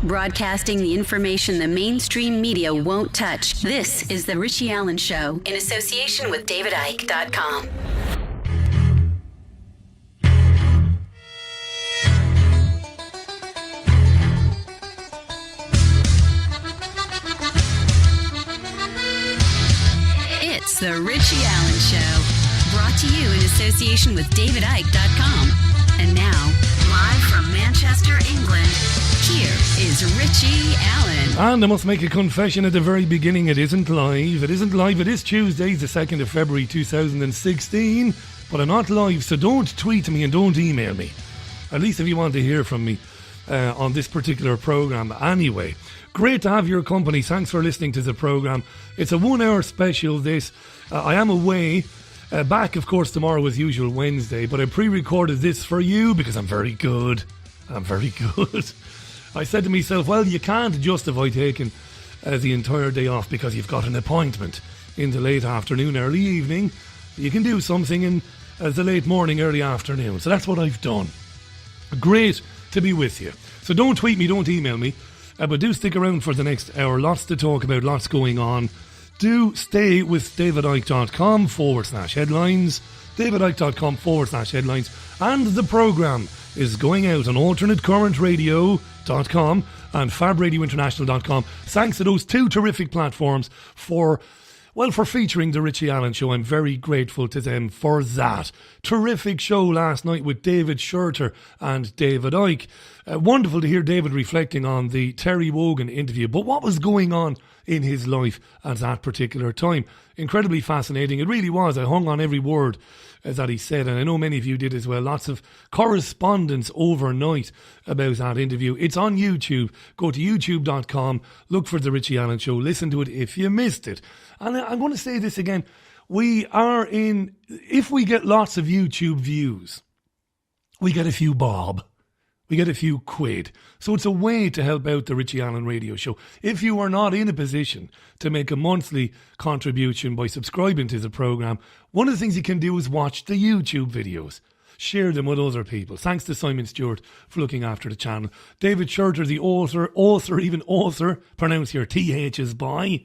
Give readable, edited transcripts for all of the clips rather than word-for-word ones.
Broadcasting the information the mainstream media won't touch. This is The Richie Allen Show in association with DavidIke.com. It's The Richie Allen Show, brought to you in association with DavidIke.com. And now, live from Manchester, England, here is Richie Allen. And I must make a confession at the very beginning. It isn't live. It isn't live. It is Tuesday, the 2nd of February 2016. But I'm not live, so don't tweet me and don't email me. At least if you want to hear from me on this particular programme. Anyway, great to have your company. Thanks for listening to the programme. It's a 1 hour special, this. I am away. Back, of course, tomorrow as usual, Wednesday. But I pre-recorded this for you because I'm very good. I'm very good. I said to myself, well, you can't justify taking the entire day off because you've got an appointment in the late afternoon, early evening. You can do something in the late morning, early afternoon. So that's what I've done. Great to be with you. So don't tweet me, don't email me. But do stick around for the next hour. Lots to talk about, lots going on. Do stay with davidike.com/headlines. davidike.com/headlines. And the programme is going out on alternatecurrentradio.com and fabradiointernational.com. Thanks to those two terrific platforms for featuring the Richie Allen Show. I'm very grateful to them for that. Terrific show last night with David Shurter and David Icke. Wonderful to hear David reflecting on the Terry Wogan interview, but what was going on in his life at that particular time. Incredibly fascinating. It really was. I hung on every word that he said, and I know many of you did as well. Lots of correspondence overnight about that interview. It's on YouTube. Go to youtube.com, look for The Richie Allen Show, listen to it if you missed it. And I'm going to say this again. If we get lots of YouTube views, we get a few bob. We get a few quid. So it's a way to help out the Richie Allen Radio Show. If you are not in a position to make a monthly contribution by subscribing to the programme, one of the things you can do is watch the YouTube videos. Share them with other people. Thanks to Simon Stewart for looking after the channel. David Shurter, the author, pronounce your TH's by,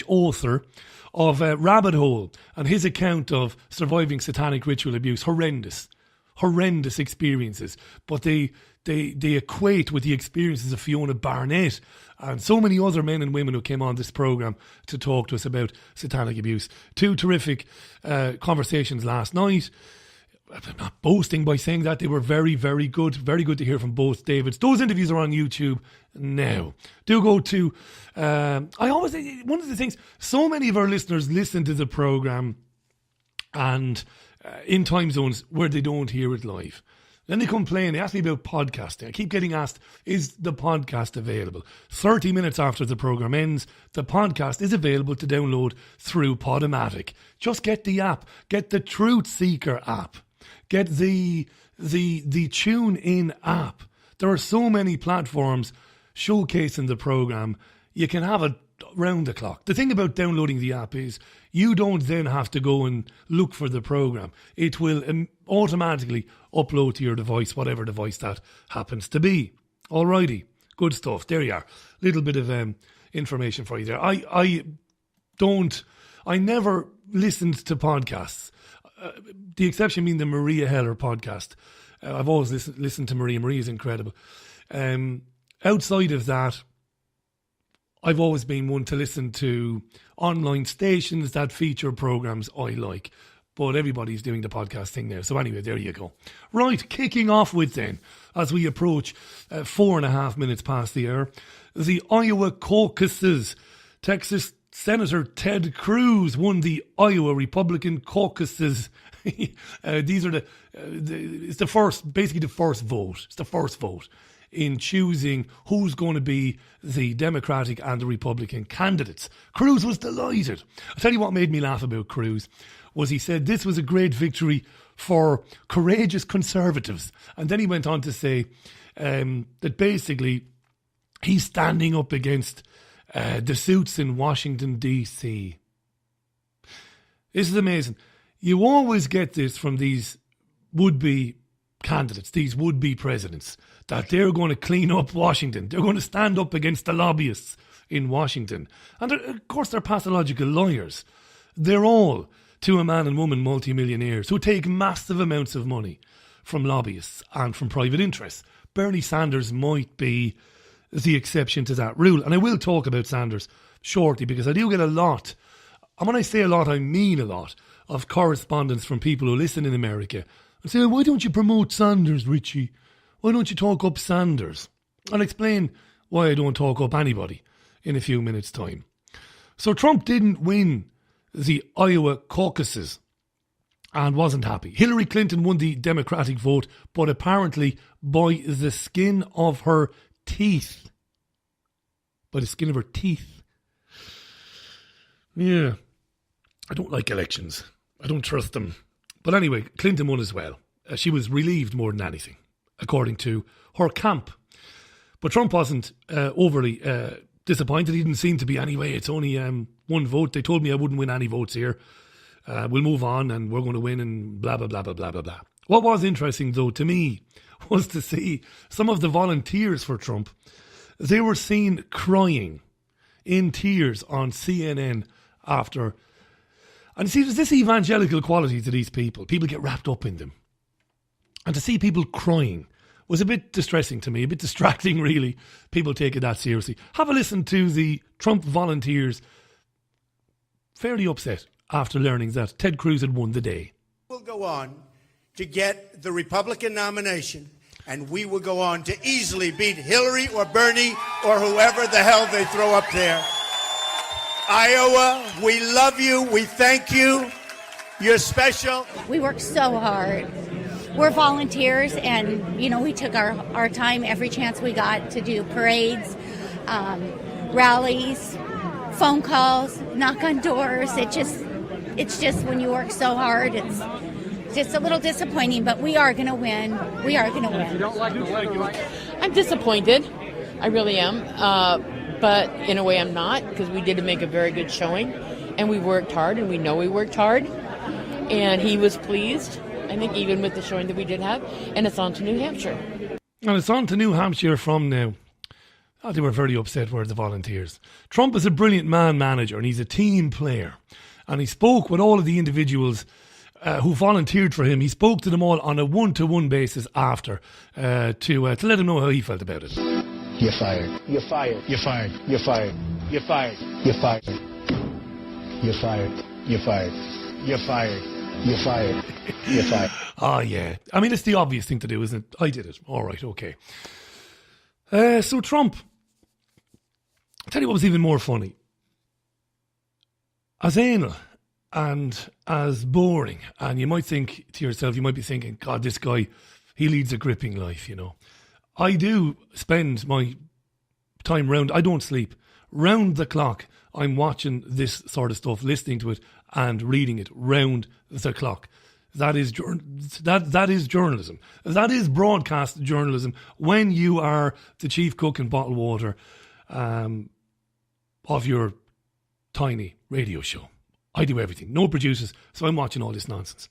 author of Rabbit Hole, and his account of surviving satanic ritual abuse. Horrendous experiences, but they equate with the experiences of Fiona Barnett and so many other men and women who came on this programme to talk to us about satanic abuse. Two terrific conversations last night. I'm not boasting by saying that. They were very, very good. Very good to hear from both Davids. Those interviews are on YouTube now. Do go to... one of the things, so many of our listeners listen to the programme and... in time zones where they don't hear it live. Then they complain, they ask me about podcasting. I keep getting asked, is the podcast available? 30 minutes after the programme ends, the podcast is available to download through Podomatic. Just get the app. Get the Truth Seeker app. Get the TuneIn app. There are so many platforms showcasing the programme. You can have it round the clock. The thing about downloading the app is you don't then have to go and look for the programme. It will automatically upload to your device, whatever device that happens to be. Alrighty, good stuff. There you are. Little bit of information for you there. I never listened to podcasts. The exception being the Maria Heller podcast. I've always listened to Maria. Maria's incredible. Outside of that, I've always been one to listen to online stations that feature programmes I like. But everybody's doing the podcast thing now. So anyway, there you go. Right, kicking off with then, as we approach 4.5 minutes past the hour, the Iowa caucuses. Texas Senator Ted Cruz won the Iowa Republican caucuses. These are it's the first vote. It's the first vote in choosing who's going to be the Democratic and the Republican candidates. Cruz was delighted. I'll tell you what made me laugh about Cruz was he said this was a great victory for courageous conservatives. And then he went on to say that basically he's standing up against the suits in Washington, D.C. This is amazing. You always get this from these would-be candidates, these would-be presidents, that they're going to clean up Washington. They're going to stand up against the lobbyists in Washington. And of course, they're pathological lawyers. They're all, to a man and woman, multimillionaires who take massive amounts of money from lobbyists and from private interests. Bernie Sanders might be the exception to that rule. And I will talk about Sanders shortly, because I do get a lot, and when I say a lot, I mean a lot, of correspondence from people who listen in America and say, why don't you promote Sanders, Richie? Why don't you talk up Sanders? I'll explain why I don't talk up anybody in a few minutes' time. So Trump didn't win the Iowa caucuses and wasn't happy. Hillary Clinton won the Democratic vote, but apparently by the skin of her teeth. By the skin of her teeth. Yeah. I don't like elections. I don't trust them. But anyway, Clinton won as well. She was relieved more than anything, according to her camp. But Trump wasn't overly disappointed. He didn't seem to be anyway. It's only one vote. They told me I wouldn't win any votes here. We'll move on and we're going to win and blah, blah, blah, blah, blah, blah, blah. What was interesting, though, to me, was to see some of the volunteers for Trump. They were seen crying in tears on CNN after. And see, there's this evangelical quality to these people. People get wrapped up in them. And to see people crying was a bit distressing to me, a bit distracting, really. People take it that seriously. Have a listen to the Trump volunteers, fairly upset after learning that Ted Cruz had won the day. We'll go on to get the Republican nomination, and we will go on to easily beat Hillary or Bernie or whoever the hell they throw up there. Iowa, we love you. We thank you. You're special. We work so hard. We're volunteers, and, you know, we took our time every chance we got to do parades, rallies, phone calls, knock on doors. It's just when you work so hard, it's just a little disappointing, but we are going to win. We are going to win. I'm disappointed. I really am. But in a way I'm not, because we did make a very good showing, and we worked hard, and we know we worked hard, and he was pleased, I think, even with the showing that we did have, and it's on to New Hampshire. And it's on to New Hampshire from now. They were very upset, were the volunteers. Trump is a brilliant man-manager, and he's a team player, and he spoke with all of the individuals who volunteered for him. He spoke to them all on a one-to-one basis after to let them know how he felt about it. You're fired. You're fired. You're fired. You're fired. You're fired. You're fired. You're fired. You're fired. You're fired. You're fired. You're fired. Oh, yeah. I mean, it's the obvious thing to do, isn't it? I did it. All right, okay. So Trump, I'll tell you what was even more funny. As anal and as boring, and you might think to yourself, you might be thinking, God, this guy, he leads a gripping life, you know. I do spend my time I don't sleep. Round the clock, I'm watching this sort of stuff, listening to it and reading it round the clock. That is that is journalism. That is broadcast journalism when you are the chief cook and bottled water of your tiny radio show. I do everything. No producers, so I'm watching all this nonsense.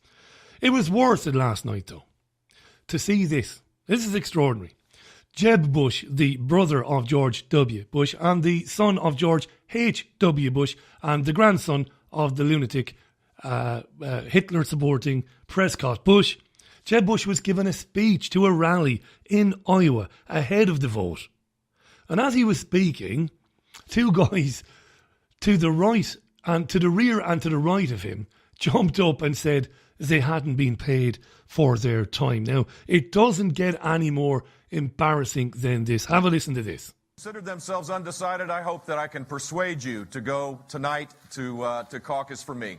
It was worth it last night, though, to see this. This is extraordinary. Jeb Bush, the brother of George W. Bush and the son of George H.W. Bush and the grandson of the lunatic Hitler-supporting Prescott Bush. Jeb Bush was given a speech to a rally in Iowa ahead of the vote. And as he was speaking, two guys to the right and to the rear and to the right of him jumped up and said they hadn't been paid for their time. Now, it doesn't get any more embarrassing than this. Have a listen to this. Considered themselves undecided. I hope that I can persuade you to go tonight to caucus for me.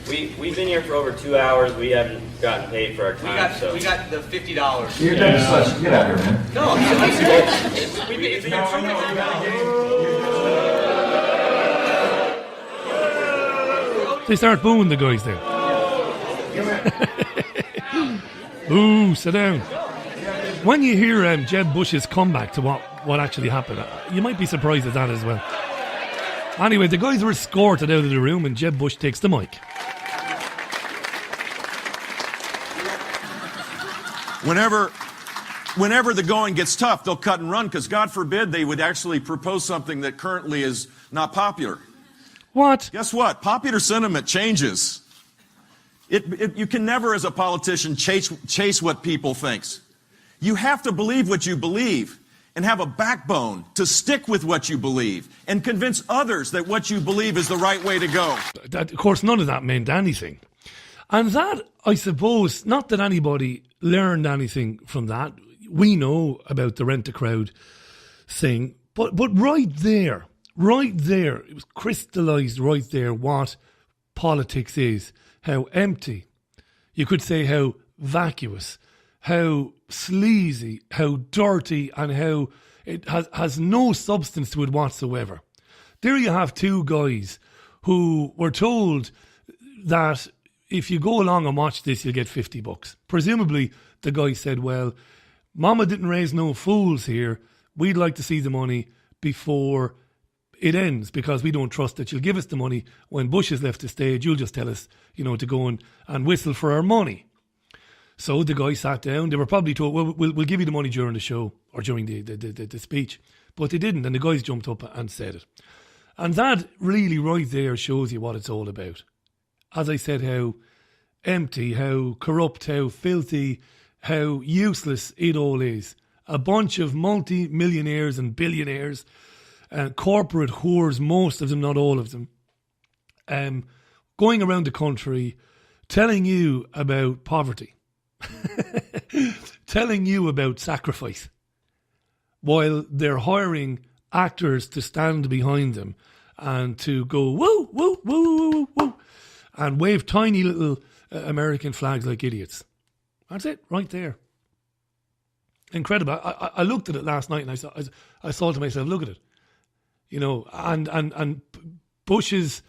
We've been here for over 2 hours. We haven't gotten paid for our time. We got the $50. You're done slush. Get out here, man. No, we've been here They start booing the guys there. Boo, sit down. When you hear Jeb Bush's comeback to what actually happened, you might be surprised at that as well. Anyway, the guys were escorted out of the room and Jeb Bush takes the mic. Whenever the going gets tough, they'll cut and run because, God forbid, they would actually propose something that currently is not popular. What? Guess what? Popular sentiment changes. You can never, as a politician, chase what people thinks. You have to believe what you believe and have a backbone to stick with what you believe and convince others that what you believe is the right way to go. Of course, none of that meant anything. And that, I suppose, not that anybody learned anything from that. We know about the rent-a-crowd thing. But right there, it was crystallised right there what politics is. How empty. You could say how vacuous, how sleazy, how dirty, and how it has no substance to it whatsoever. There you have two guys who were told that if you go along and watch this, you'll get $50. Presumably, the guy said, well, Mama didn't raise no fools here. We'd like to see the money before it ends because we don't trust that you'll give us the money. When Bush has left the stage, you'll just tell us, to go and whistle for our money. So the guy sat down. They were probably told, well, we'll give you the money during the show or during the speech. But they didn't, and the guys jumped up and said it. And that really right there shows you what it's all about. As I said, how empty, how corrupt, how filthy, how useless it all is. A bunch of multi-millionaires and billionaires, corporate whores, most of them, not all of them, going around the country telling you about poverty, telling you about sacrifice, while they're hiring actors to stand behind them and to go woo, woo, woo, woo, woo, and wave tiny little American flags like idiots. That's it, right there. Incredible. I looked at it last night and I thought to myself, look at it. And Bush's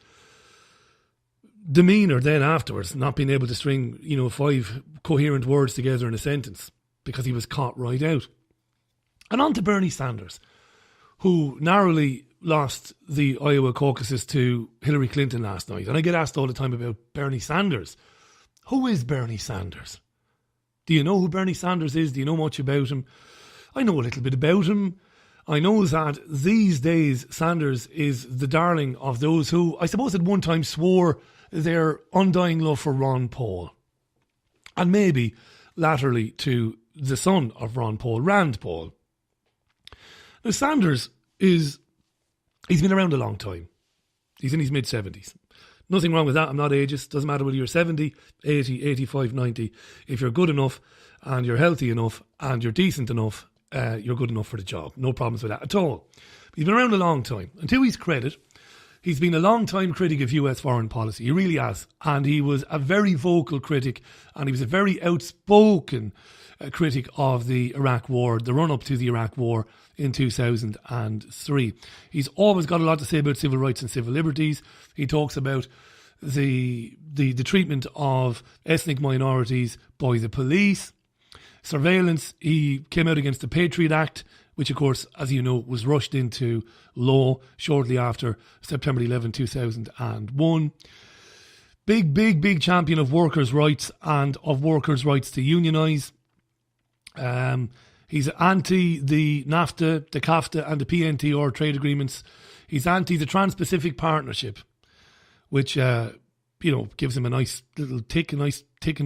demeanour then afterwards, not being able to string, 5 coherent words together in a sentence because he was caught right out. And on to Bernie Sanders, who narrowly lost the Iowa caucuses to Hillary Clinton last night. And I get asked all the time about Bernie Sanders. Who is Bernie Sanders? Do you know who Bernie Sanders is? Do you know much about him? I know a little bit about him. I know that these days Sanders is the darling of those who, I suppose at one time, swore their undying love for Ron Paul. And maybe latterly to the son of Ron Paul, Rand Paul. Now Sanders he's been around a long time. He's in his mid-70s. Nothing wrong with that. I'm not ageist. Doesn't matter whether you're 70, 80, 85, 90. If you're good enough and you're healthy enough and you're decent enough, you're good enough for the job. No problems with that at all. He's been around a long time. And to his credit, he's been a long-time critic of US foreign policy. He really has. And he was a very vocal critic, and he was a very outspoken critic of the Iraq War, the run-up to the Iraq War in 2003. He's always got a lot to say about civil rights and civil liberties. He talks about the treatment of ethnic minorities by the police, surveillance. He came out against the Patriot Act, which of course, as you know, was rushed into law shortly after September 11, 2001. Big champion of workers' rights and of workers' rights to unionise. He's anti the NAFTA, the CAFTA and the PNTR trade agreements. He's anti the Trans-Pacific Partnership, which, gives him a nice tick in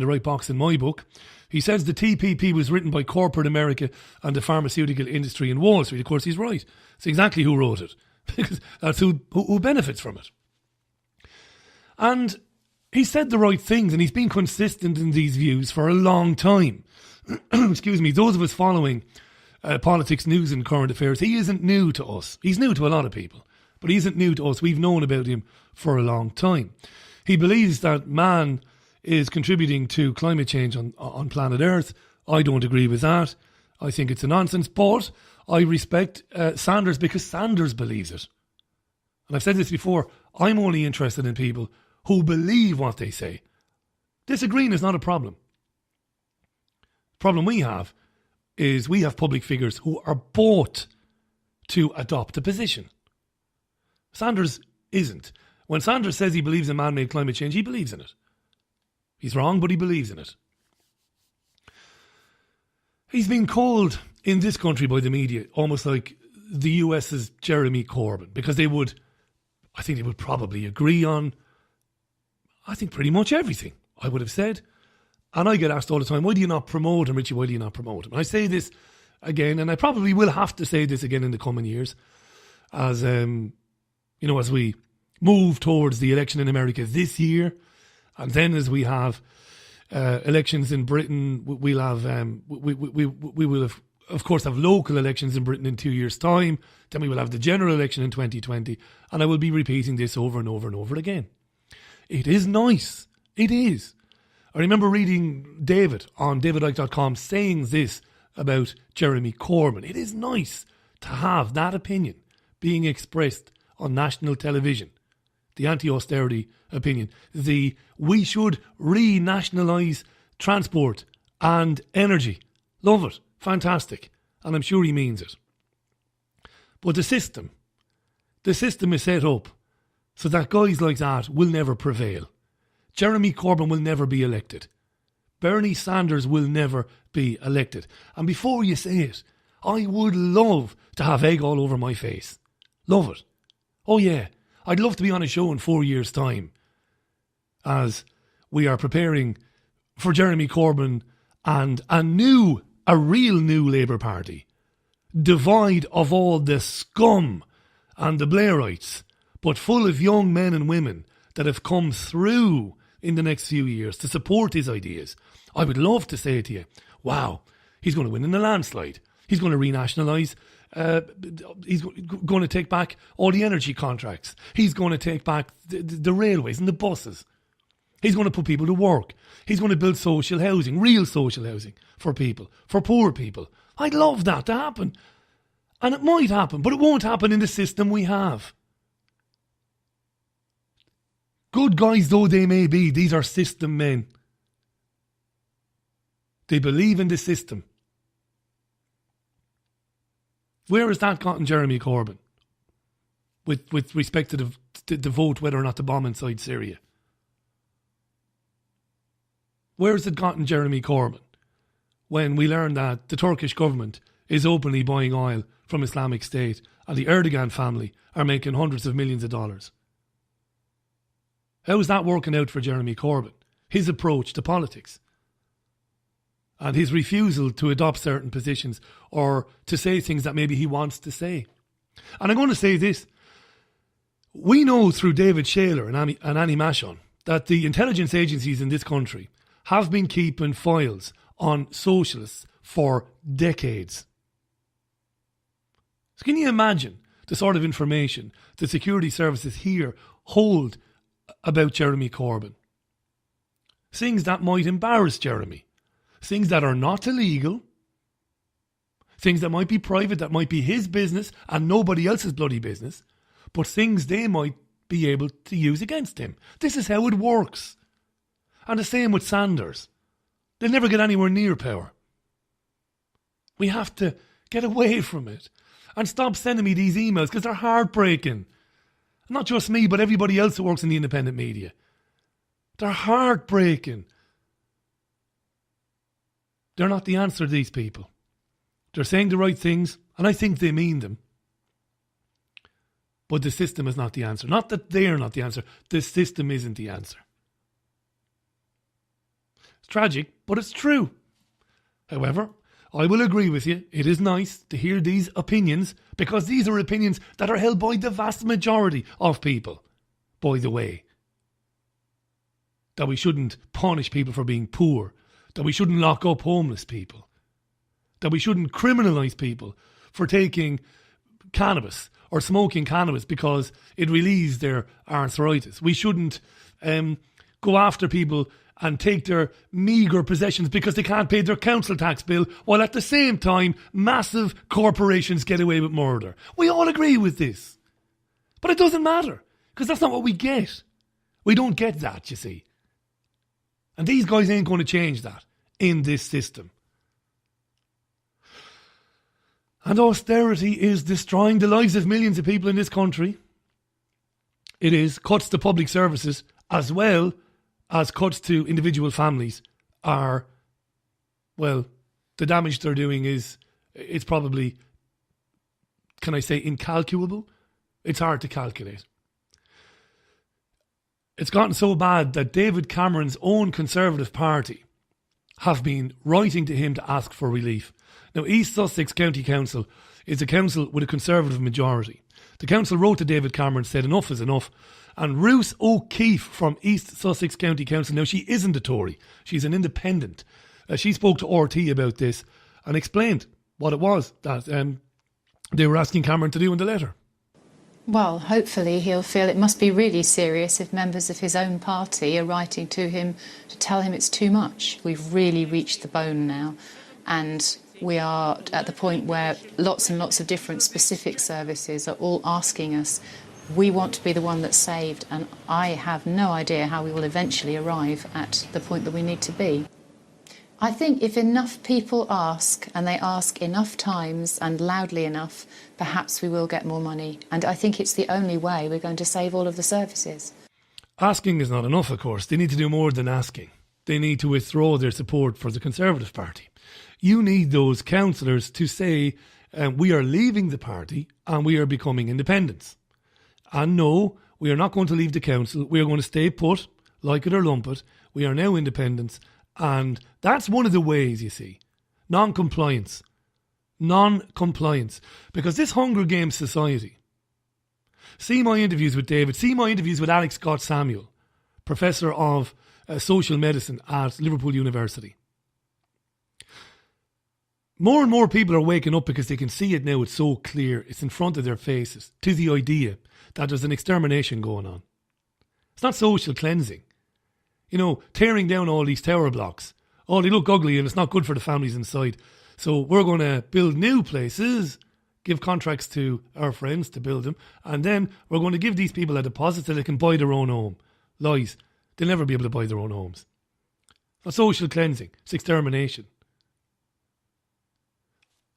the right box in my book. He says the TPP was written by corporate America and the pharmaceutical industry in Wall Street. Of course, he's right. It's exactly who wrote it, because that's who benefits from it. And he said the right things, and he's been consistent in these views for a long time. Excuse me, those of us following politics, news and current affairs, he isn't new to us. He's new to a lot of people, but he isn't new to us. We've known about him for a long time. He believes that man is contributing to climate change on planet Earth. I don't agree with that. I think it's a nonsense, but I respect Sanders because Sanders believes it. And I've said this before, I'm only interested in people who believe what they say. Disagreeing is not a problem. The problem we have is we have public figures who are bought to adopt a position. Sanders isn't. When Sanders says he believes in man-made climate change, he believes in it. He's wrong, but he believes in it. He's been called in this country by the media almost like the US's Jeremy Corbyn, because I think they would probably agree on, I think, pretty much everything I would have said. And I get asked all the time, why do you not promote him, Richie? Why do you not promote him? And I say this again, and I probably will have to say this again in the coming years, as as we move towards the election in America this year, and then as we have elections in Britain, we'll have we will have, of course, have local elections in Britain in 2 years' time. Then we will have the general election in 2020, and I will be repeating this over and over and over again. It is nice. It is. I remember reading David on davidike.com saying this about Jeremy Corbyn. It is nice to have that opinion being expressed on national television. The anti-austerity opinion. The we should renationalise transport and energy. Love it. Fantastic. And I'm sure he means it. But the system is set up so that guys like that will never prevail. Jeremy Corbyn will never be elected. Bernie Sanders will never be elected. And before you say it, I would love to have egg all over my face. Love it. Oh yeah, I'd love to be on a show in 4 years' time as we are preparing for Jeremy Corbyn and a real new Labour Party, devoid of all the scum and the Blairites, but full of young men and women that have come through in the next few years to support his ideas. I would love to say to you, wow, he's going to win in a landslide. He's going to renationalise. He's going to take back all the energy contracts. He's going to take back the railways and the buses. He's going to put people to work. He's going to build social housing, real social housing for people, for poor people. I'd love that to happen. And it might happen, but it won't happen in the system we have. Good guys though they may be, these are system men. They believe in the system. Where has that gotten Jeremy Corbyn? With respect to the vote, whether or not to bomb inside Syria. Where has it gotten Jeremy Corbyn when we learn that the Turkish government is openly buying oil from Islamic State and the Erdogan family are making hundreds of millions of dollars? How is that working out for Jeremy Corbyn? His approach to politics and his refusal to adopt certain positions or to say things that maybe he wants to say. And I'm going to say this. We know through David Shaler and Annie Mashon that the intelligence agencies in this country have been keeping files on socialists for decades. So can you imagine the sort of information the security services here hold about Jeremy Corbyn? Things that might embarrass Jeremy. Things that are not illegal. Things that might be private, that might be his business and nobody else's bloody business. But things they might be able to use against him. This is how it works. And the same with Sanders. They'll never get anywhere near power. We have to get away from it. And stop sending me these emails because they're heartbreaking. Not just me, but everybody else who works in the independent media. They're heartbreaking. They're not the answer to these people. They're saying the right things, and I think they mean them. But the system is not the answer. Not that they're not the answer. The system isn't the answer. It's tragic, but it's true. However, I will agree with you. It is nice to hear these opinions because these are opinions that are held by the vast majority of people. By the way, that we shouldn't punish people for being poor, that we shouldn't lock up homeless people, that we shouldn't criminalise people for taking cannabis or smoking cannabis because it relieves their arthritis. We shouldn't go after people and take their meagre possessions because they can't pay their council tax bill, while at the same time massive corporations get away with murder. We all agree with this. But it doesn't matter, because that's not what we get. We don't get that, you see. And these guys ain't going to change that in this system. And austerity is destroying the lives of millions of people in this country. It is. Cuts to public services as well as cuts to individual families are, well, the damage they're doing it's probably, can I say, incalculable? It's hard to calculate. It's gotten so bad that David Cameron's own Conservative Party have been writing to him to ask for relief. Now, East Sussex County Council is a council with a Conservative majority. The council wrote to David Cameron, said enough is enough. And Ruth O'Keefe from East Sussex County Council, now she isn't a Tory, she's an independent. She spoke to RT about this and explained what it was that they were asking Cameron to do in the letter. Well, hopefully he'll feel it must be really serious if members of his own party are writing to him to tell him it's too much. We've really reached the bone now, and we are at the point where lots and lots of different specific services are all asking us, we want to be the one that's saved, and I have no idea how we will eventually arrive at the point that we need to be. I think if enough people ask, and they ask enough times and loudly enough, perhaps we will get more money. And I think it's the only way we're going to save all of the services. Asking is not enough, of course. They need to do more than asking. They need to withdraw their support for the Conservative Party. You need those councillors to say, we are leaving the party and we are becoming independents. And no, we are not going to leave the council. We are going to stay put, like it or lump it. We are now independents. And that's one of the ways, you see. Non-compliance. Non-compliance. Because this Hunger Games society, see my interviews with David, see my interviews with Alex Scott-Samuel, Professor of Social Medicine at Liverpool University. More and more people are waking up because they can see it now. It's so clear. It's in front of their faces. To the idea that there's an extermination going on. It's not social cleansing. You know, tearing down all these tower blocks. Oh, they look ugly and it's not good for the families inside. So we're going to build new places, give contracts to our friends to build them, and then we're going to give these people a deposit so they can buy their own home. Lies. They'll never be able to buy their own homes. It's not social cleansing. It's extermination.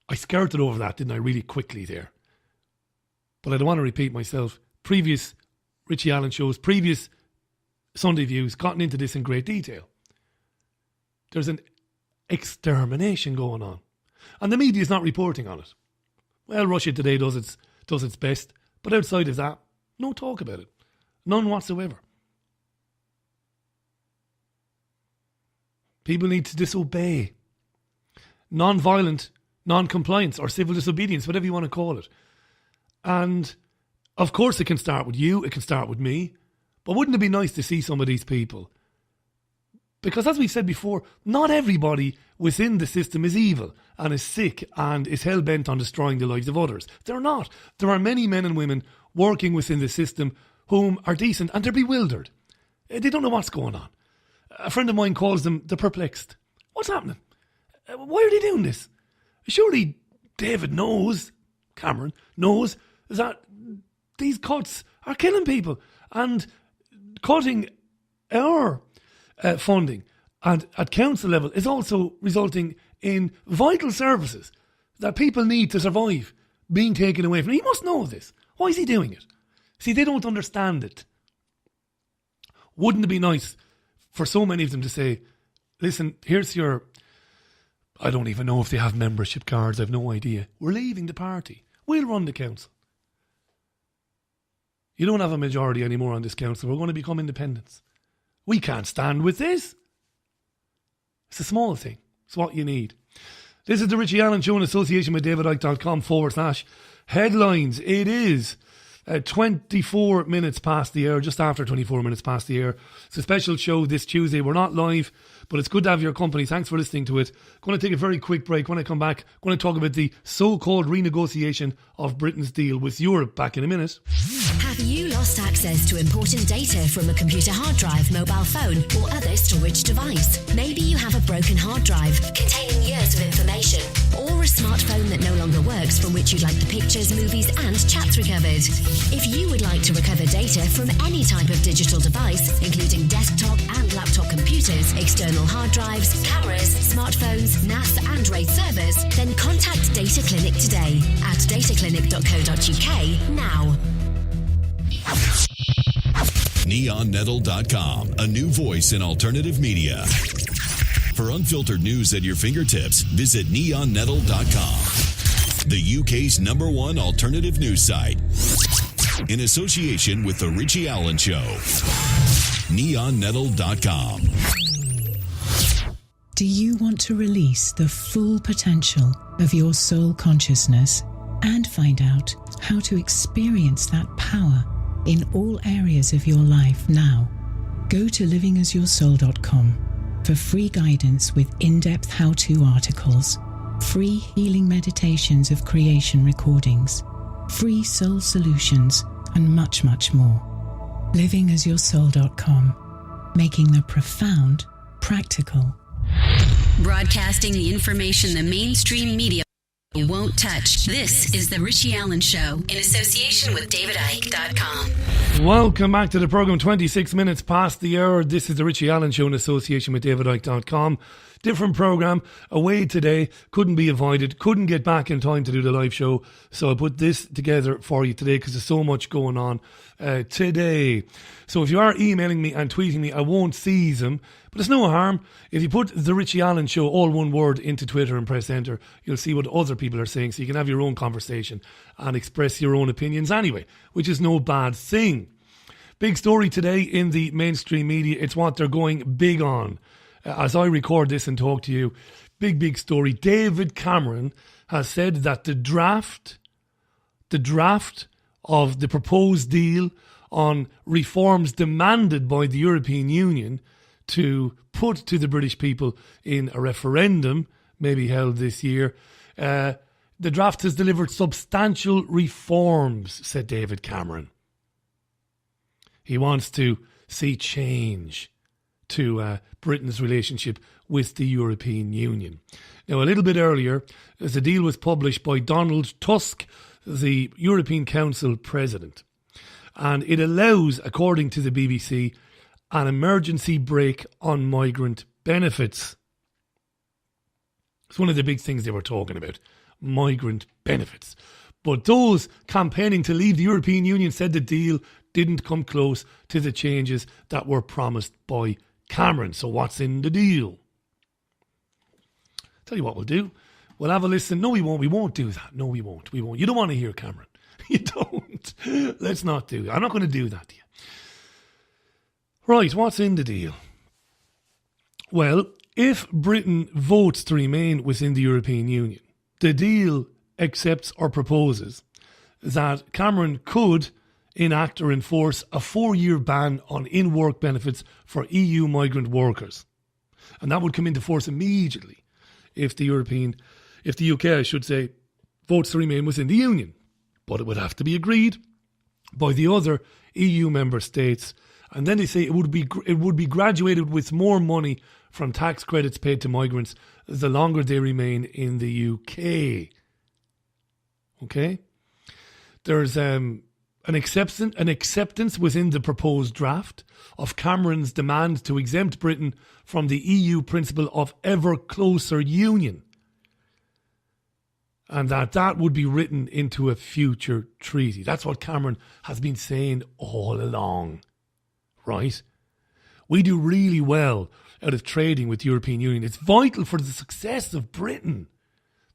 I skirted over that, didn't I, really quickly there. But I don't want to repeat myself. Previous Richie Allen shows, previous Sunday Views, gotten into this in great detail. There's an extermination going on. And the media is not reporting on it. Well, Russia Today does its best. But outside of that, no talk about it. None whatsoever. People need to disobey. Non-violent, non-compliance or civil disobedience, whatever you want to call it. And of course it can start with you, it can start with me. But wouldn't it be nice to see some of these people? Because as we've said before, not everybody within the system is evil and is sick and is hell-bent on destroying the lives of others. They're not. There are many men and women working within the system whom are decent and they're bewildered. They don't know what's going on. A friend of mine calls them the perplexed. What's happening? Why are they doing this? Surely David knows, Cameron knows, that these cuts are killing people and cutting our funding and at council level is also resulting in vital services that people need to survive being taken away from. He must know this. Why is he doing it? See, they don't understand it. Wouldn't it be nice for so many of them to say, listen, here's your, I don't even know if they have membership cards, I've no idea. We're leaving the party. We'll run the council. You don't have a majority anymore on this council. We're going to become independents. We can't stand with this. It's a small thing. It's what you need. This is the Richie Allen Show in association with davidicke.com/headlines. It is 24 minutes past the hour, just after 24 minutes past the hour. It's a special show this Tuesday. We're not live, but it's good to have your company. Thanks for listening to it. Going to take a very quick break. When I come back, I'm going to talk about the so-called renegotiation of Britain's deal with Europe. Back in a minute. Have you lost access to important data from a computer hard drive, mobile phone, or other storage device? Maybe you have a broken hard drive containing years of information, or a smartphone that no longer works from which you'd like the pictures, movies, and chats recovered. If you would like to recover data from any type of digital device, including desktop and laptop computers, external hard drives, cameras, smartphones, NAS and RAID servers, then contact Data Clinic today at dataclinic.co.uk now. NeonNettle.com, a new voice in alternative media. For unfiltered news at your fingertips, visit neonnettle.com, the UK's #1 alternative news site. In association with The Richie Allen Show. neonnettle.com. Do you want to release the full potential of your soul consciousness and find out how to experience that power in all areas of your life now? Go to livingasyoursoul.com for free guidance with in-depth how-to articles, free healing meditations of creation recordings, free soul solutions, and much, much more. livingasyoursoul.com, making the profound practical. Broadcasting the information the mainstream media won't touch. This is The Richie Allen Show in association with DavidIke.com. Welcome back to the program. 26 minutes past the hour. This is The Richie Allen Show in association with DavidIke.com. Different program, away today, couldn't be avoided, couldn't get back in time to do the live show, so I put this together for you today because there's so much going on today. So if you are emailing me and tweeting me, I won't seize them, but it's no harm. If you put The Richie Allen Show, all one word, into Twitter and press enter, you'll see what other people are saying, so you can have your own conversation and express your own opinions anyway, which is no bad thing. Big story today in the mainstream media. It's what they're going big on. As I record this and talk to you, big story. David Cameron has said that the draft of the proposed deal on reforms demanded by the European Union to put to the British people in a referendum, maybe held this year, the draft has delivered substantial reforms, said David Cameron. He wants to see change to Britain's relationship with the European Union. Now, a little bit earlier, as the deal was published by Donald Tusk, the European Council President, and it allows, according to the BBC, an emergency break on migrant benefits. It's one of the big things they were talking about, migrant benefits. But those campaigning to leave the European Union said the deal didn't come close to the changes that were promised by Cameron. So what's in the deal? Tell you what we'll do. We'll have a listen. No, we won't. We won't do that. No, we won't. We won't. You don't want to hear Cameron. You don't. Let's not do that. I'm not going to do that to you. Right, what's in the deal? Well, if Britain votes to remain within the European Union, the deal accepts or proposes that Cameron could enact or enforce a 4-year ban on in-work benefits for EU migrant workers. And that would come into force immediately if the UK, I should say, votes to remain within the Union. But it would have to be agreed by the other EU member states. And then they say it would be graduated with more money from tax credits paid to migrants the longer they remain in the UK. Okay? There's an acceptance within the proposed draft of Cameron's demand to exempt Britain from the EU principle of ever closer union, and that would be written into a future treaty. That's what Cameron has been saying all along, right? We do really well out of trading with the European Union. It's vital for the success of Britain,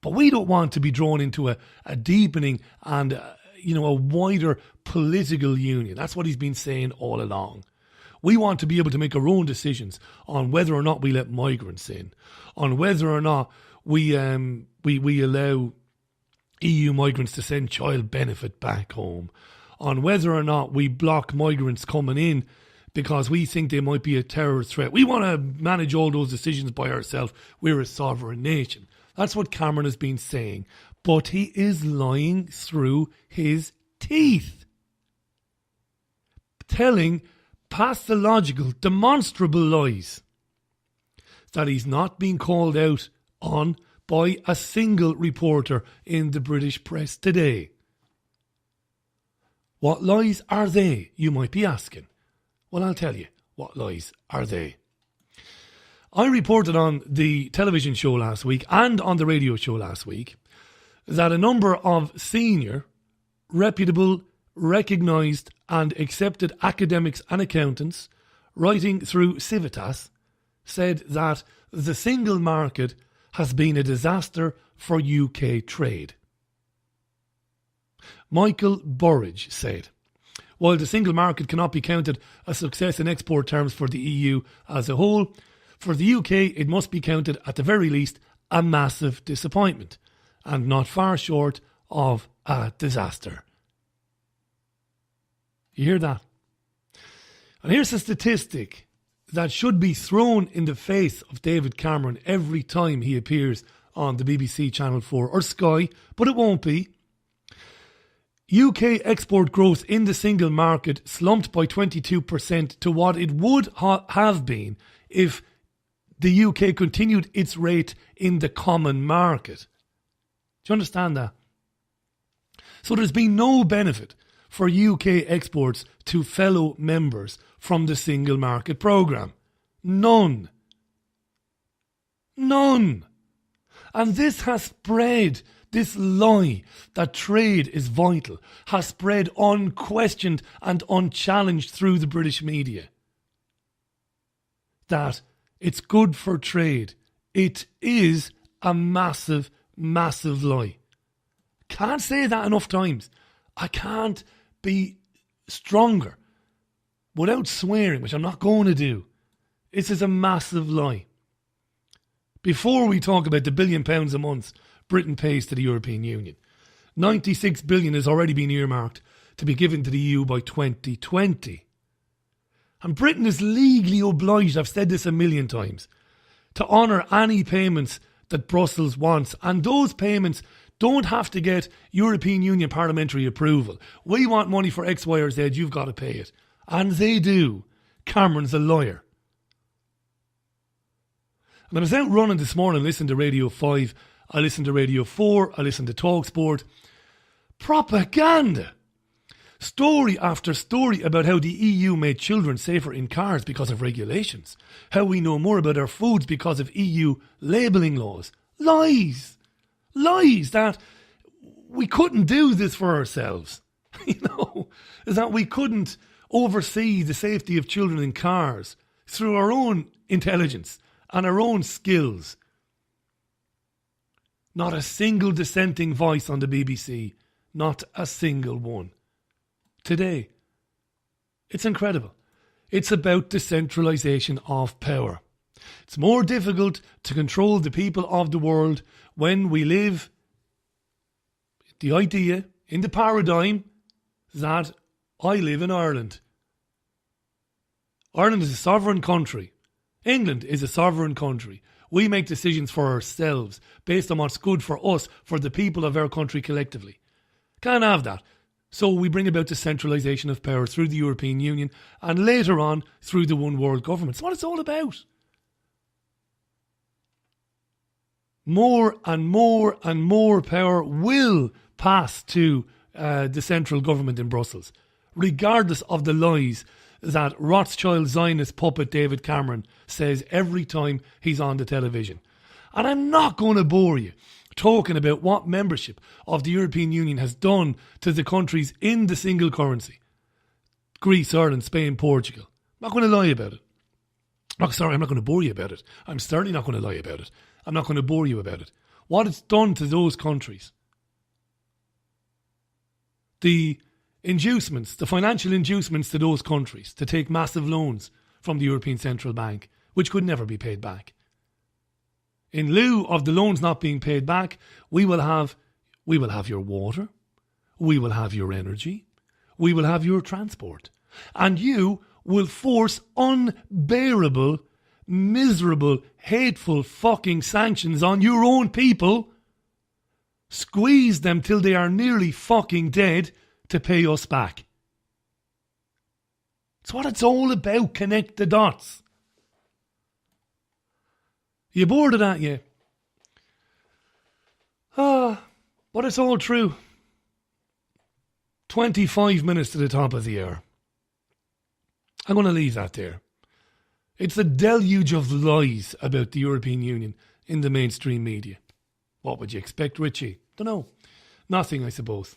but we don't want to be drawn into a deepening and a wider political union. That's what he's been saying all along. We want to be able to make our own decisions on whether or not we let migrants in, on whether or not we allow EU migrants to send child benefit back home, on whether or not we block migrants coming in because we think they might be a terror threat. We want to manage all those decisions by ourselves. We're a sovereign nation. That's what Cameron has been saying. But he is lying through his teeth, telling pathological, demonstrable lies that he's not being called out on by a single reporter in the British press today. What lies are they, you might be asking? Well, I'll tell you what lies are they. I reported on the television show last week and on the radio show last week that a number of senior, reputable, recognised and accepted academics and accountants writing through Civitas said that the single market has been a disaster for UK trade. Michael Burridge said, while the single market cannot be counted a success in export terms for the EU as a whole, for the UK it must be counted at the very least a massive disappointment and not far short of a disaster. You hear that? And here's a statistic that should be thrown in the face of David Cameron every time he appears on the BBC Channel 4 or Sky, but it won't be. UK export growth in the single market slumped by 22% to what it would have been if the UK continued its rate in the common market. Do you understand that? So there's been no benefit for UK exports to fellow members from the single market programme. None. None. And this has spread. This lie that trade is vital has spread unquestioned and unchallenged through the British media. That it's good for trade. It is a massive, massive lie. Can't say that enough times. I can't be stronger without swearing, which I'm not going to do. This is a massive lie. Before we talk about the £1 billion a month Britain pays to the European Union, 96 billion has already been earmarked to be given to the EU by 2020. And Britain is legally obliged, I've said this a million times, to honour any payments that Brussels wants. And those payments don't have to get European Union parliamentary approval. We want money for X, Y or Z, you've got to pay it. And they do. Cameron's a liar. And I was out running this morning, listening to Radio 5, I listened to Radio 4, I listened to TalkSport. Propaganda! Story after story about how the EU made children safer in cars because of regulations. How we know more about our foods because of EU labelling laws. Lies! Lies that we couldn't do this for ourselves. You know, is that we couldn't oversee the safety of children in cars through our own intelligence and our own skills. Not a single dissenting voice on the BBC. Not a single one. Today, it's incredible. It's about decentralisation of power. It's more difficult to control the people of the world when we live the idea, in the paradigm, that I live in Ireland. Ireland is a sovereign country. England is a sovereign country. We make decisions for ourselves based on what's good for us, for the people of our country collectively. Can't have that. So we bring about the centralisation of power through the European Union and later on through the one world government. It's what it's all about. More and more and more power will pass to the central government in Brussels, regardless of the lies that Rothschild Zionist puppet David Cameron says every time he's on the television. And I'm not going to bore you talking about what membership of the European Union has done to the countries in the single currency. Greece, Ireland, Spain, Portugal. I'm not going to lie about it. I'm not going to bore you about it. I'm certainly not going to lie about it. I'm not going to bore you about it. What it's done to those countries. The inducements, the financial inducements to those countries to take massive loans from the European Central Bank, which could never be paid back. In lieu of the loans not being paid back, we will have your water, we will have your energy, we will have your transport. And you will force unbearable, miserable, hateful fucking sanctions on your own people, squeeze them till they are nearly fucking dead to pay us back. It's what it's all about. Connect the dots. You bored of that yet? But it's all true. 25 minutes to the top of the hour. I'm going to leave that there. It's a deluge of lies about the European Union in the mainstream media. What would you expect, Richie? Don't know. Nothing, I suppose.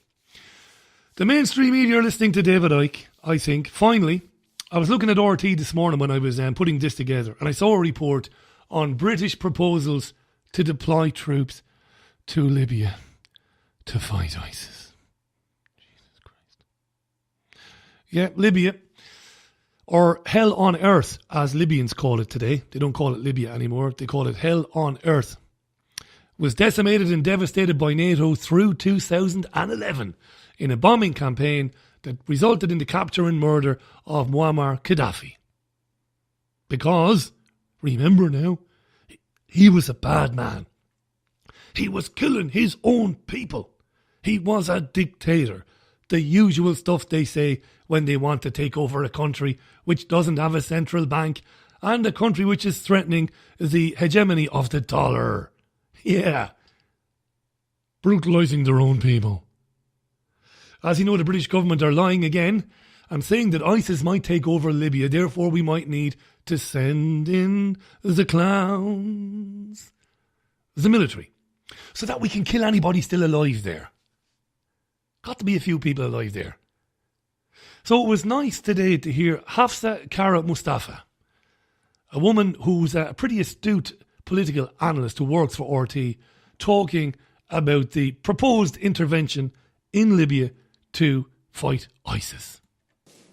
The mainstream media are listening to David Icke, I think. Finally, I was looking at RT this morning when I was putting this together, and I saw a report on British proposals to deploy troops to Libya to fight ISIS. Jesus Christ. Yeah, Libya, or hell on earth, as Libyans call it today. They don't call it Libya anymore. They call it hell on earth. Was decimated and devastated by NATO through 2011 in a bombing campaign that resulted in the capture and murder of Muammar Gaddafi. Because, remember now, he was a bad man. He was killing his own people. He was a dictator. The usual stuff they say when they want to take over a country which doesn't have a central bank and a country which is threatening the hegemony of the dollar. Yeah. Brutalising their own people. As you know, the British government are lying again and saying that ISIS might take over Libya, therefore we might need to send in the clowns, the military, so that we can kill anybody still alive there. Got to be a few people alive there. So it was nice today to hear Hafsa Kara Mustafa, a woman who's a pretty astute political analyst who works for RT, talking about the proposed intervention in Libya to fight ISIS.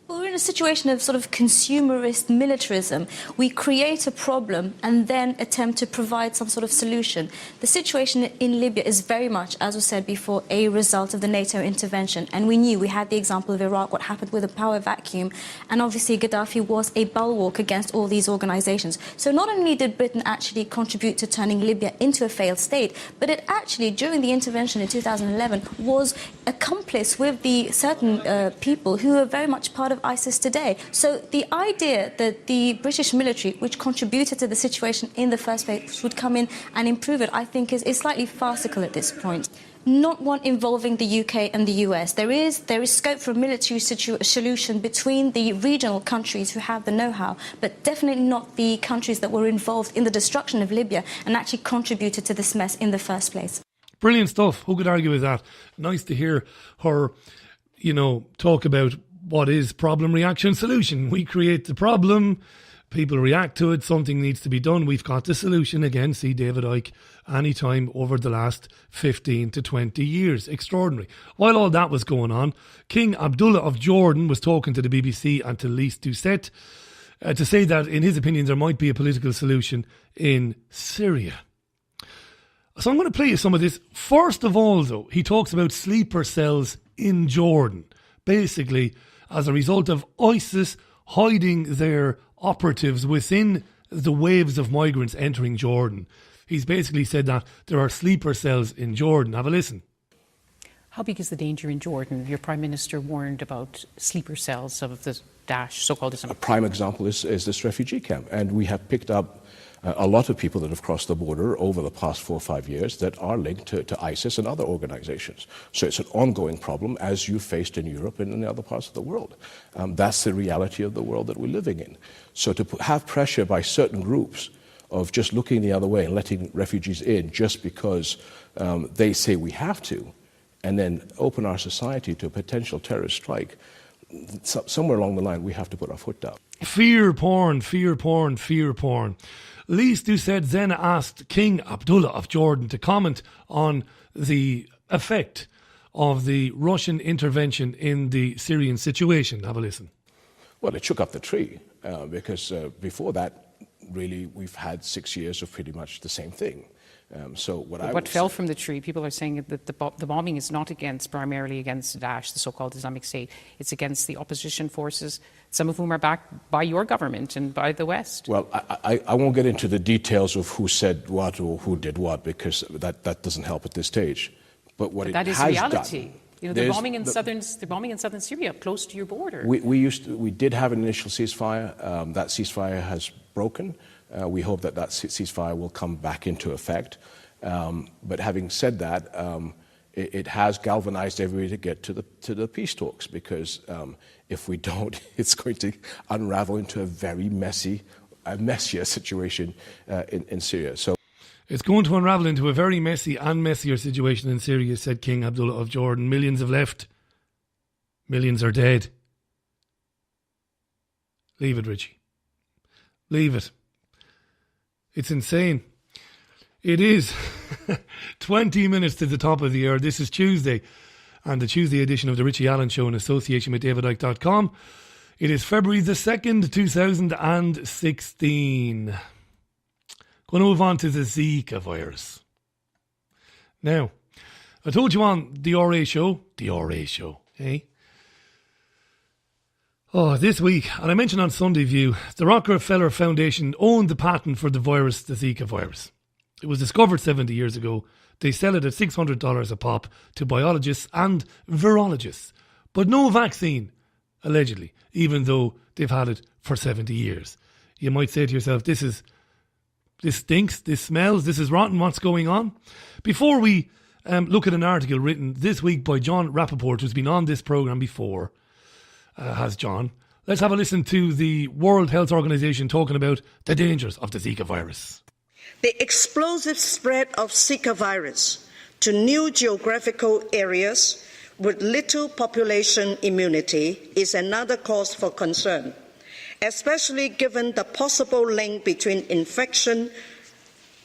Well, we're in a situation of sort of consumerist militarism. We create a problem and then attempt to provide some sort of solution. The situation in Libya is very much, as was said before, a result of the NATO intervention. And we knew, we had the example of Iraq, what happened with a power vacuum. And obviously Gaddafi was a bulwark against all these organizations. So not only did Britain actually contribute to turning Libya into a failed state, but it actually, during the intervention in 2011, was accomplice with the certain people who are very much part of ISIS today. So the idea that the British military, which contributed to the situation in the first place, would come in and improve it, I think is slightly farcical at this point. Not one involving the UK and the US. There is scope for a military solution between the regional countries who have the know-how, but definitely not the countries that were involved in the destruction of Libya and actually contributed to this mess in the first place. Brilliant stuff. Who could argue with that? Nice to hear her, talk about what is problem, reaction, solution. We create the problem, people react to it, something needs to be done. We've got the solution. Again, see David Icke anytime over the last 15 to 20 years. Extraordinary. While all that was going on, King Abdullah of Jordan was talking to the BBC and to Lise Doucette to say that, in his opinion, there might be a political solution in Syria. So I'm going to play you some of this. First of all, though, he talks about sleeper cells in Jordan. Basically, as a result of ISIS hiding their operatives within the waves of migrants entering Jordan. He's basically said that there are sleeper cells in Jordan. Have a listen. How big is the danger in Jordan? Your Prime Minister warned about sleeper cells of the Daesh, so-called Islamic. A prime example is this refugee camp. And we have picked up a lot of people that have crossed the border over the past 4 or 5 years that are linked to ISIS and other organizations. So it's an ongoing problem, as you faced in Europe and in the other parts of the world. That's the reality of the world that we're living in. So to have pressure by certain groups of just looking the other way and letting refugees in just because they say we have to, and then open our society to a potential terrorist strike, somewhere along the line we have to put our foot down. Fear porn, fear porn, fear porn. Lise Doucette then asked King Abdullah of Jordan to comment on the effect of the Russian intervention in the Syrian situation. Have a listen. Well, it shook up the tree because before that, really, we've had 6 years of pretty much the same thing. What fell from the tree, people are saying that the bombing is not primarily against Daesh, the so-called Islamic State. It's against the opposition forces, some of whom are backed by your government and by the West. Well, I won't get into the details of who said what or who did what, because that doesn't help at this stage. But that is reality. They're bombing in southern Syria, close to your border. We did have an initial ceasefire. That ceasefire has broken. We hope that ceasefire will come back into effect. But having said that, it has galvanized everybody to get to the peace talks, because if we don't, it's going to unravel into a very messier situation in Syria. So it's going to unravel into a very messy and messier situation in Syria, said King Abdullah of Jordan. Millions have left. Millions are dead. Leave it, Richie. Leave it. It's insane. It is 20 minutes to the top of the hour. This is Tuesday, and the Tuesday edition of the Richie Allen Show in association with DavidIke.com. It is February the 2nd, 2016. Going to move on to the Zika virus. Now, I told you on the RA show, eh? Oh, this week, and I mentioned on Sunday View, the Rockefeller Foundation owned the patent for the virus, the Zika virus. It was discovered 70 years ago. They sell it at $600 a pop to biologists and virologists. But no vaccine, allegedly, even though they've had it for 70 years. You might say to yourself, this stinks, this smells, this is rotten, what's going on? Before we look at an article written this week by John Rappaport, who's been on this programme before, has John, let's have a listen to the World Health Organization talking about the dangers of the Zika virus. The explosive spread of Zika virus to new geographical areas with little population immunity is another cause for concern, especially given the possible link between infection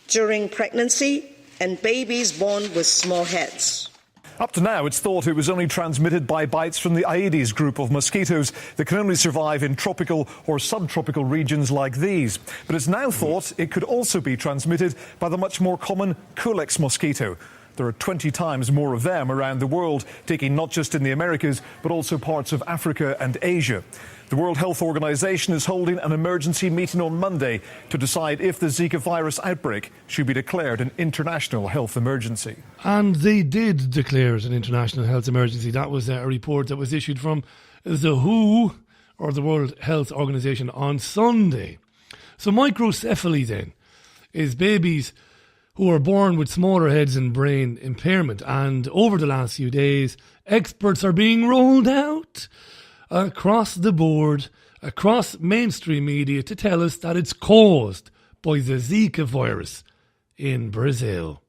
during pregnancy and babies born with small heads. Up to now, it's thought it was only transmitted by bites from the Aedes group of mosquitoes that can only survive in tropical or subtropical regions like these. But it's now thought it could also be transmitted by the much more common Culex mosquito. There are 20 times more of them around the world, taking not just in the Americas, but also parts of Africa and Asia. The World Health Organization is holding an emergency meeting on Monday to decide if the Zika virus outbreak should be declared an international health emergency. And they did declare it an international health emergency. That was a report that was issued from the WHO, or the World Health Organization, on Sunday. So microcephaly then is babies who are born with smaller heads and brain impairment. And over the last few days, experts are being rolled out across the board, across mainstream media, to tell us that it's caused by the Zika virus in Brazil.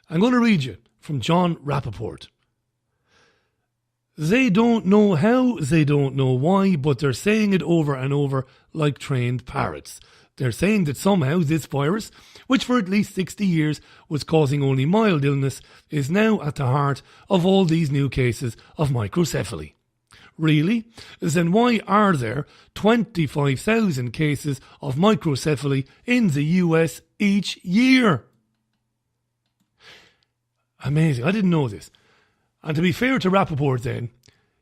I'm going to read you from John Rappaport. They don't know how, they don't know why, but they're saying it over and over like trained parrots. They're saying that somehow this virus, which for at least 60 years was causing only mild illness, is now at the heart of all these new cases of microcephaly. Really? Then why are there 25,000 cases of microcephaly in the US each year? Amazing. I didn't know this. And to be fair to Rappaport then,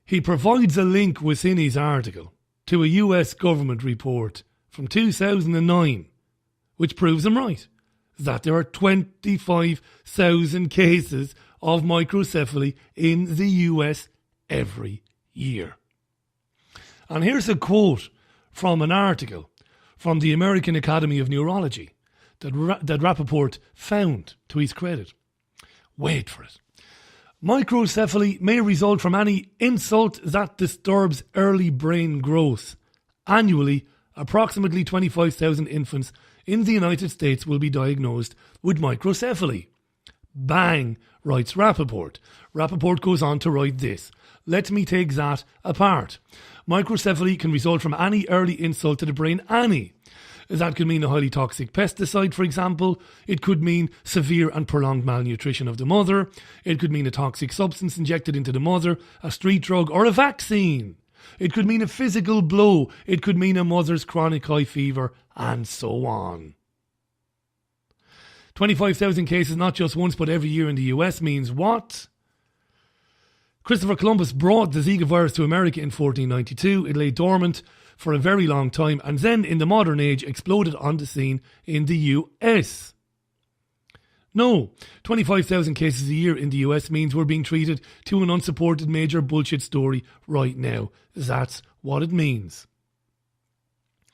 he provides a link within his article to a US government report from 2009, which proves him right, that there are 25,000 cases of microcephaly in the US every year. And here's a quote from an article from the American Academy of Neurology that Rappaport found to his credit. Wait for it. Microcephaly may result from any insult that disturbs early brain growth. Annually, approximately 25,000 infants in the United States will be diagnosed with microcephaly. Bang, writes Rappaport. Rappaport goes on to write this. Let me take that apart. Microcephaly can result from any early insult to the brain, any. That could mean a highly toxic pesticide, for example. It could mean severe and prolonged malnutrition of the mother. It could mean a toxic substance injected into the mother, a street drug, or a vaccine. It could mean a physical blow. It could mean a mother's chronic high fever, and so on. 25,000 cases, not just once, but every year in the US means what? Christopher Columbus brought the Zika virus to America in 1492. It lay dormant for a very long time and then in the modern age exploded on the scene in the US. No, 25,000 cases a year in the US means we're being treated to an unsupported major bullshit story right now. That's what it means.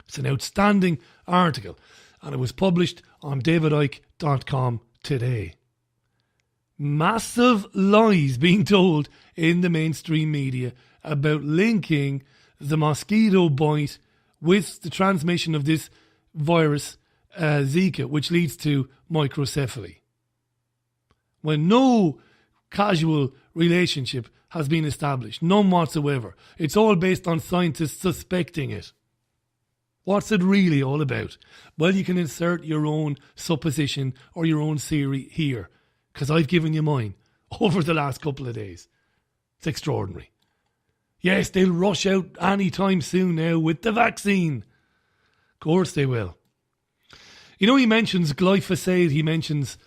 It's an outstanding article and it was published on DavidIke.com today. Massive lies being told in the mainstream media about linking the mosquito bite with the transmission of this virus, Zika, which leads to microcephaly. When no causal relationship has been established, none whatsoever. It's all based on scientists suspecting it. What's it really all about? Well, you can insert your own supposition or your own theory here, because I've given you mine over the last couple of days. It's extraordinary. Yes, they'll rush out any time soon now with the vaccine. Of course they will. You know, he mentions glyphosate, he mentions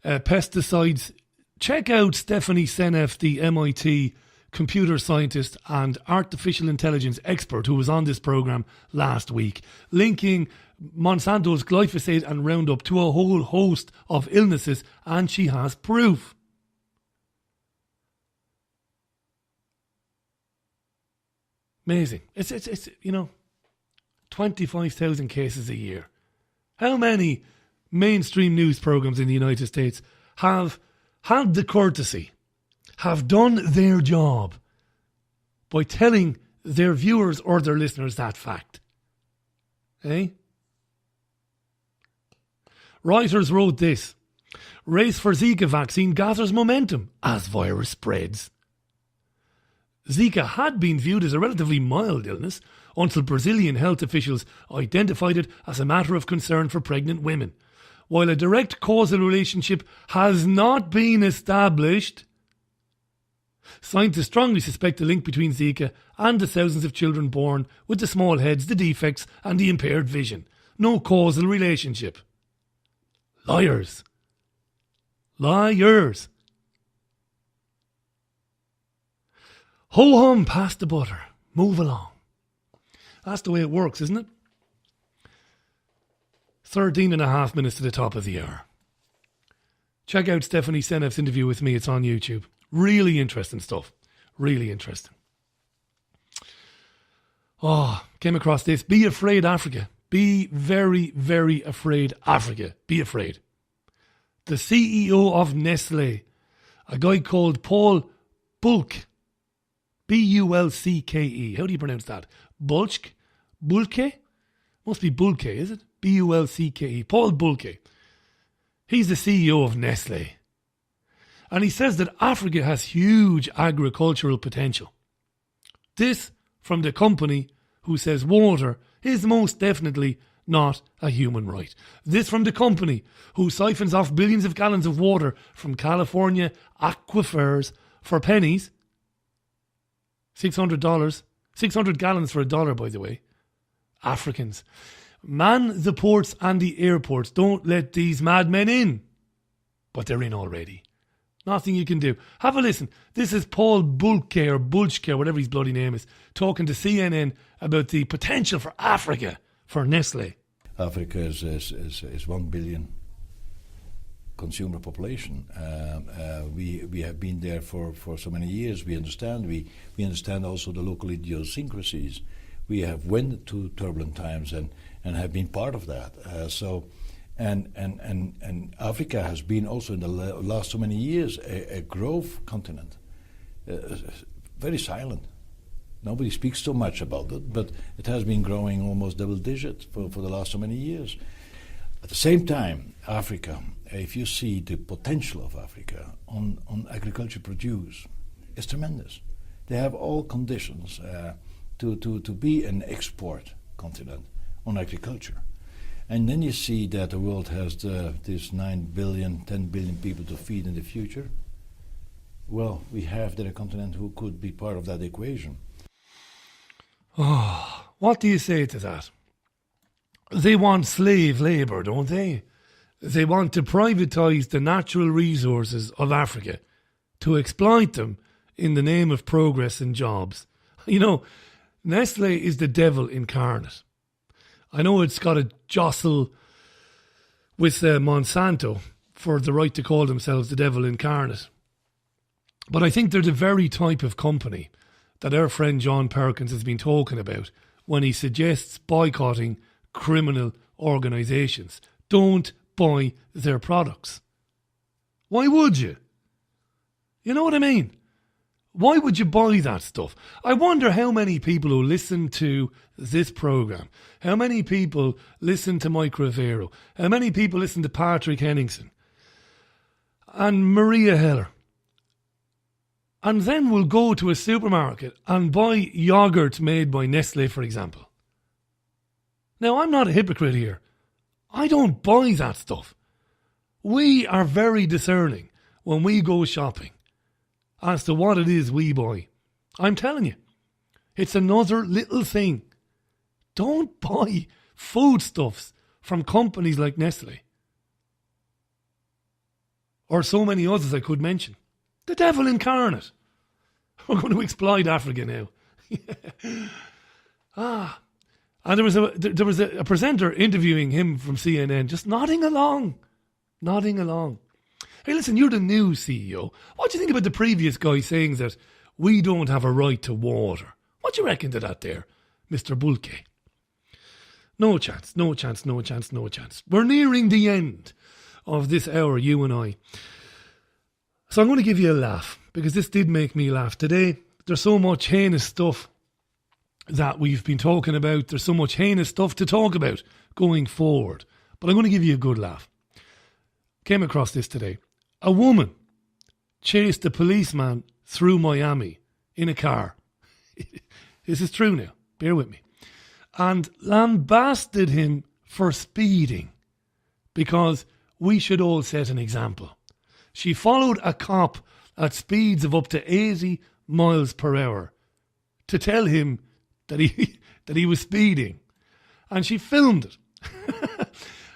pesticides. Check out Stephanie Seneff, the MIT computer scientist and artificial intelligence expert who was on this programme last week, linking Monsanto's glyphosate and Roundup to a whole host of illnesses, and she has proof. Amazing. It's 25,000 cases a year. How many mainstream news programmes in the United States have had the courtesy, have done their job by telling their viewers or their listeners that fact? Eh? Reuters wrote this: race for Zika vaccine gathers momentum as virus spreads. Zika had been viewed as a relatively mild illness until Brazilian health officials identified it as a matter of concern for pregnant women. While a direct causal relationship has not been established, scientists strongly suspect a link between Zika and the thousands of children born with the small heads, the defects and the impaired vision. No causal relationship. Liars. Liars. Ho-hum, pass the butter. Move along. That's the way it works, isn't it? 13 and a half minutes to the top of the hour. Check out Stephanie Seneff's interview with me. It's on YouTube. Really interesting stuff. Really interesting. Oh, came across this. Be afraid, Africa. Be very, very afraid, Africa. Be afraid. The CEO of Nestle, a guy called Paul Bulcke, B-U-L-C-K-E. How do you pronounce that? Bulcke? Bulcke? Must be Bulcke, is it? B-U-L-C-K-E. Paul Bulcke. He's the CEO of Nestle. And he says that Africa has huge agricultural potential. This from the company who says water is most definitely not a human right. This from the company who siphons off billions of gallons of water from California aquifers for pennies. $600. 600 gallons for $1, by the way. Africans. Man the ports and the airports. Don't let these madmen in. But they're in already. Nothing you can do. Have a listen. This is Paul Bulcke or Bulcke, whatever his bloody name is, talking to CNN about the potential for Africa, for Nestle. Africa is 1 billion consumer population. We have been there for so many years. We understand. We understand also the local idiosyncrasies. We have went to turbulent times and have been part of that. And Africa has been also in the last so many years a growth continent. Very silent. Nobody speaks so much about it, but it has been growing almost double digit for the last so many years. At the same time, Africa, if you see the potential of Africa on agriculture produce, is tremendous. They have all conditions to be an export continent on agriculture. And then you see that the world has this 9 billion, 10 billion people to feed in the future. Well, we have there a continent who could be part of that equation. Oh, what do you say to that? They want slave labour, don't they? They want to privatise the natural resources of Africa, to exploit them in the name of progress and jobs. You know, Nestle is the devil incarnate. I know it's got to jostle with Monsanto for the right to call themselves the devil incarnate. But I think they're the very type of company that our friend John Perkins has been talking about when he suggests boycotting criminal organisations. Don't buy their products. Why would you? You know what I mean? Why would you buy that stuff? I wonder how many people who listen to this programme, how many people listen to Mike Rivero, how many people listen to Patrick Henningsen and Maria Heller, and then will go to a supermarket and buy yoghurt made by Nestle, for example. Now, I'm not a hypocrite here. I don't buy that stuff. We are very discerning when we go shopping as to what it is we buy. I'm telling you, it's another little thing. Don't buy foodstuffs from companies like Nestle. Or so many others I could mention. The devil incarnate. We're going to exploit Africa now. And there was a presenter interviewing him from CNN, just nodding along. Hey, listen, you're the new CEO. What do you think about the previous guy saying that we don't have a right to water? What do you reckon to that there, Mr. Bulke? No chance. We're nearing the end of this hour, you and I. So I'm going to give you a laugh, because this did make me laugh today. There's so much heinous stuff that we've been talking about. There's so much heinous stuff to talk about going forward. But I'm going to give you a good laugh. Came across this today. A woman chased a policeman through Miami in a car. This is true now. Bear with me. And lambasted him for speeding, because we should all set an example. She followed a cop at speeds of up to 80 miles per hour to tell him that he was speeding. And she filmed it.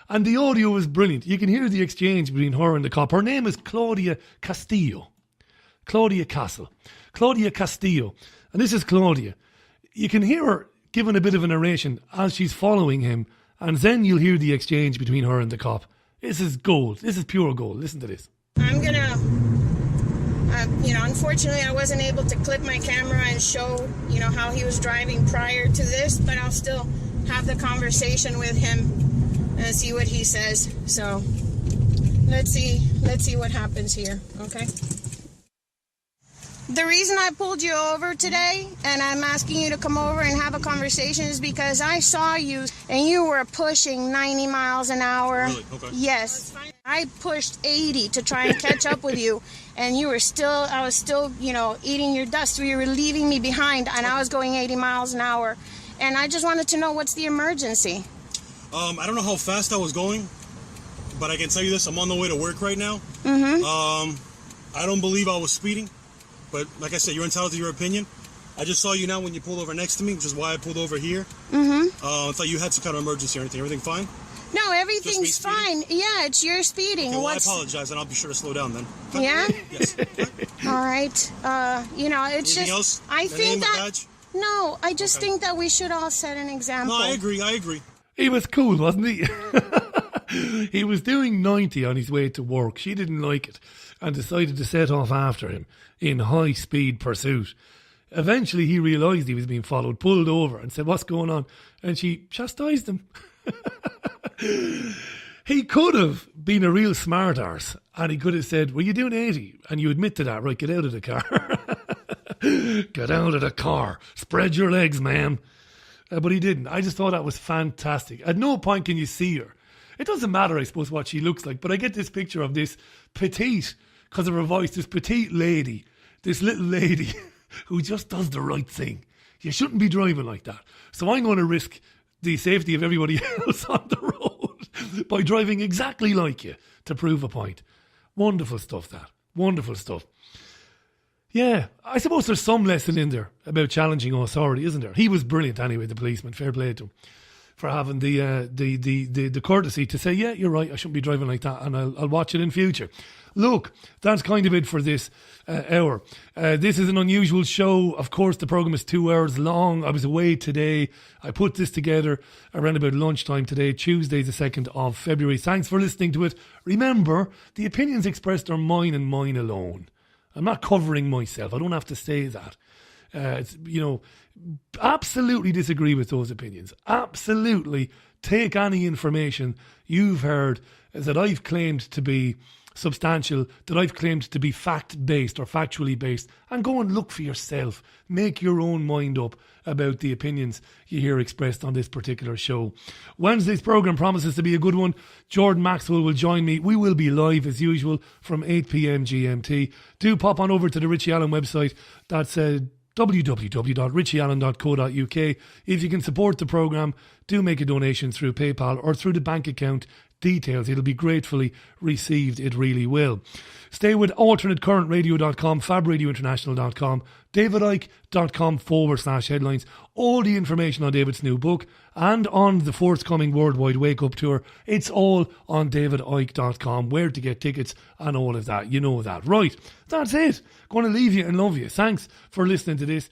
And the audio was brilliant. You can hear the exchange between her and the cop. Her name is Claudia Castillo. Claudia Castle. Claudia Castillo. And this is Claudia. You can hear her giving a bit of a narration as she's following him. And then you'll hear the exchange between her and the cop. This is gold. This is pure gold. Listen to this. I'm going to, unfortunately I wasn't able to clip my camera and show, how he was driving prior to this, but I'll still have the conversation with him and see what he says. So let's see what happens here, okay? The reason I pulled you over today and I'm asking you to come over and have a conversation is because I saw you and you were pushing 90 miles an hour. Really? Okay. Yes. I pushed 80 to try and catch up with you, and I was still, eating your dust. You were leaving me behind, and I was going 80 miles an hour. And I just wanted to know, what's the emergency? I don't know how fast I was going, but I can tell you this, I'm on the way to work right now. Mm-hmm. I don't believe I was speeding, but like I said, you're entitled to your opinion. I just saw you now when you pulled over next to me, which is why I pulled over here. Mm-hmm. I thought you had some kind of emergency or anything. Everything fine? No, everything's fine. Yeah, it's your speeding. Okay, well, I apologize, and I'll be sure to slow down then. Yeah? Yes. All right. It's Anything just... else? I The think name, the that... badge? No, I just think that we should all set an example. No, I agree. He was cool, wasn't he? He was doing 90 on his way to work. She didn't like it and decided to set off after him in high-speed pursuit. Eventually, he realised he was being followed, pulled over and said, "What's going on?" And she chastised him. He could have been a real smart arse and he could have said, "Well, you're doing 80 and you admit to that, right? Get out of the car." Get out of the car. Spread your legs, ma'am. But he didn't. I just thought that was fantastic. At no point can you see her. It doesn't matter, I suppose, what she looks like, but I get this picture of this petite, because of her voice, this petite lady, this little lady who just does the right thing. You shouldn't be driving like that. So I'm going to risk the safety of everybody else on the road by driving exactly like you to prove a point. Wonderful stuff, that. Wonderful stuff. Yeah, I suppose there's some lesson in there about challenging authority, isn't there? He was brilliant anyway, the policeman. Fair play to him for having the courtesy to say, yeah, you're right, I shouldn't be driving like that, and I'll watch it in future. Look, that's kind of it for this hour. This is an unusual show. Of course, the programme is 2 hours long. I was away today. I put this together around about lunchtime today, Tuesday, the 2nd of February. Thanks for listening to it. Remember, the opinions expressed are mine and mine alone. I'm not covering myself. I don't have to say that. Absolutely disagree with those opinions. Absolutely take any information you've heard that I've claimed to be substantial, that I've claimed to be fact-based or factually based, and go and look for yourself. Make your own mind up about the opinions you hear expressed on this particular show. Wednesday's programme promises to be a good one. Jordan Maxwell will join me. We will be live as usual from 8 p.m. GMT. Do pop on over to the Richie Allen website. That's www.richieallen.co.uk. If you can support the programme, do make a donation through PayPal or through the bank account details. It'll be gratefully received. It really will. Stay with alternatecurrentradio.com, fabradiointernational.com, davidicke.com/headlines. All the information on David's new book and on the forthcoming Worldwide Wake Up Tour. It's all on davidicke.com, where to get tickets and all of that. You know that. Right, that's it. Going to leave you and love you. Thanks for listening to this.